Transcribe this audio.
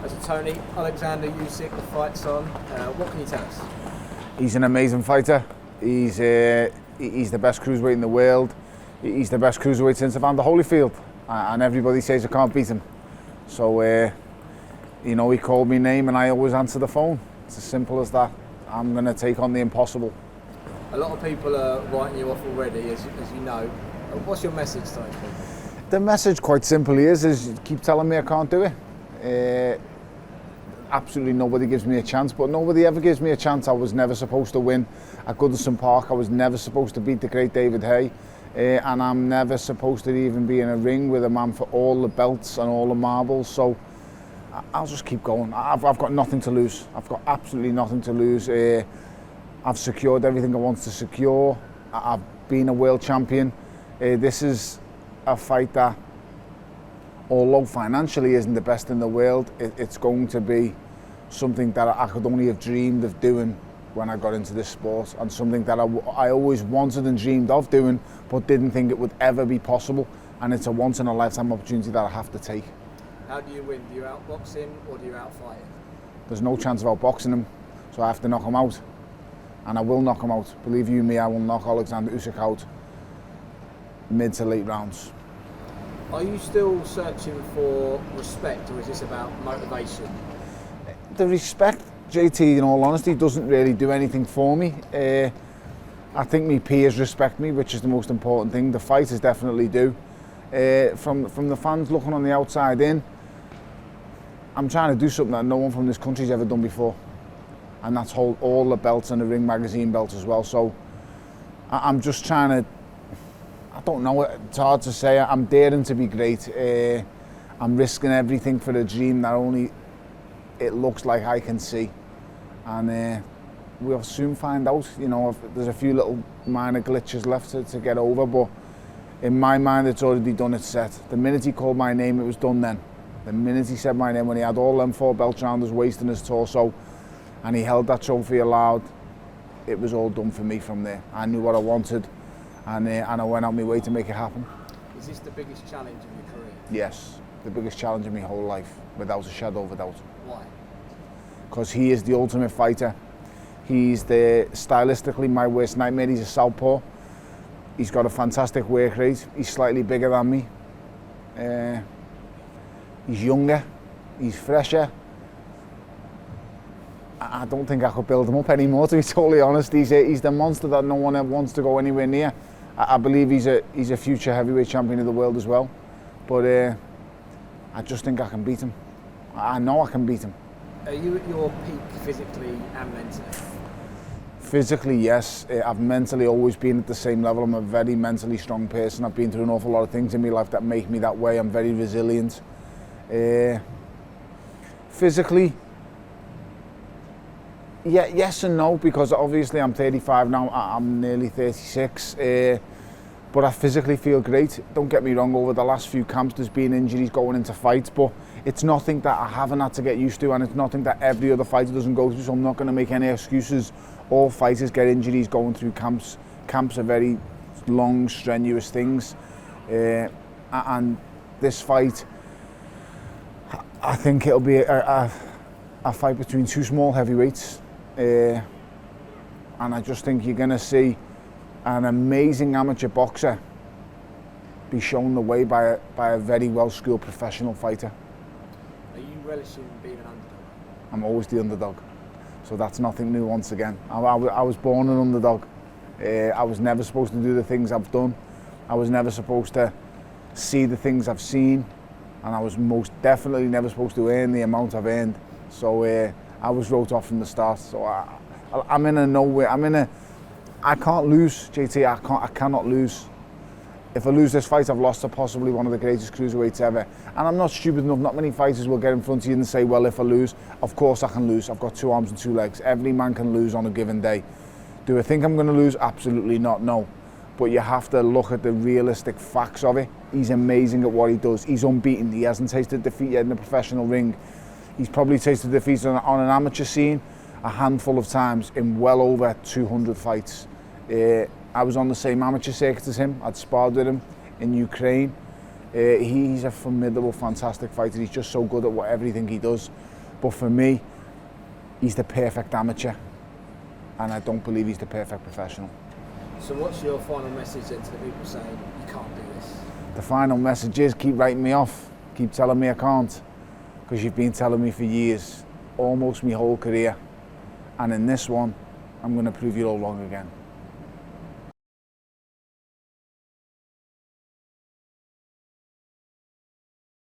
So Tony, Oleksandr Usyk, the fight's on. What can you tell us? He's an amazing fighter. He's the best cruiserweight in the world. He's the best cruiserweight since Evander Holyfield, and everybody says I can't beat him. So, you know, he called me name, and I always answer the phone. It's as simple as that. I'm going to take on the impossible. A lot of people are writing you off already, as you know. What's your message to those people? The message, quite simply, is keep telling me I can't do it. Absolutely nobody gives me a chance, but nobody ever gives me a chance. I was never supposed to win at Goodison Park. I was never supposed to beat the great David Hay, and I'm never supposed to even be in a ring with a man for all the belts and all the marbles. So I'll just keep going. I've got nothing to lose. I've got absolutely nothing to lose. I've secured everything I want to secure. I've been a world champion. This is a fight that, although financially isn't the best in the world, it's going to be something that I could only have dreamed of doing when I got into this sport, and something that I always wanted and dreamed of doing, but didn't think it would ever be possible. And it's a once in a lifetime opportunity that I have to take. How do you win? Do you outbox him or do you outfight him? There's no chance of outboxing him, so I have to knock him out. And I will knock him out. Believe you me, I will knock Oleksandr Usyk out mid to late rounds. Are you still searching for respect, or is this about motivation? The respect, JT, in all honesty, doesn't really do anything for me. I think my peers respect me, which is the most important thing. The fighters definitely do. From the fans looking on the outside in, I'm trying to do something that no one from this country's ever done before, and that's hold all the belts and the Ring Magazine belts as well. So I'm just trying to, I don't know, it's hard to say. I'm daring to be great. I'm risking everything for a dream that only it looks like I can see. And we'll soon find out. You know, there's a few little minor glitches left to get over, but in my mind it's already done, it's set. The minute he called my name, it was done then. The minute he said my name, when he had all them 4 belts around his waist and his torso, and he held that trophy aloud, it was all done for me from there. I knew what I wanted. And I went out my way to make it happen. Is this the biggest challenge of your career? Yes, the biggest challenge in my whole life, without a shadow of a doubt. Why? Because he is the ultimate fighter. He's stylistically my worst nightmare. He's a southpaw. He's got a fantastic work rate. He's slightly bigger than me. He's younger. He's fresher. I don't think I could build him up anymore, to be totally honest. He's the monster that no one ever wants to go anywhere near. I believe he's a future heavyweight champion of the world as well. But I just think I can beat him. I know I can beat him. Are you at your peak physically and mentally? Physically, yes. I've mentally always been at the same level. I'm a very mentally strong person. I've been through an awful lot of things in my life that make me that way. I'm very resilient. Physically, yeah, yes and no, because obviously I'm 35 now, I'm nearly 36, but I physically feel great. Don't get me wrong, over the last few camps there's been injuries going into fights, but it's nothing that I haven't had to get used to, and it's nothing that every other fighter doesn't go through, so I'm not going to make any excuses. All fighters get injuries going through camps. Camps are very long, strenuous things, and this fight, I think it'll be a fight between 2 small heavyweights. And I just think you're going to see an amazing amateur boxer be shown the way by a very well-schooled professional fighter. Are you relishing being an underdog? I'm always the underdog, so that's nothing new once again. I was born an underdog. I was never supposed to do the things I've done. I was never supposed to see the things I've seen, and I was most definitely never supposed to earn the amount I've earned. So I was wrote off from the start, so I'm in a nowhere. I can't lose, JT. I cannot lose. If I lose this fight, I've lost to possibly one of the greatest cruiserweights ever. And I'm not stupid enough. Not many fighters will get in front of you and say, "Well, if I lose, of course I can lose. I've got 2 arms and 2 legs. Every man can lose on a given day." Do I think I'm going to lose? Absolutely not. No. But you have to look at the realistic facts of it. He's amazing at what he does. He's unbeaten. He hasn't tasted defeat yet in the professional ring. He's probably tasted defeat on an amateur scene a handful of times in well over 200 fights. I was on the same amateur circuit as him. I'd sparred with him in Ukraine. He's a formidable, fantastic fighter. He's just so good at everything he does. But for me, he's the perfect amateur, and I don't believe he's the perfect professional. So what's your final message then to the people saying you can't do this? The final message is keep writing me off, keep telling me I can't, because you've been telling me for years, almost my whole career, and in this one, I'm going to prove you all wrong again.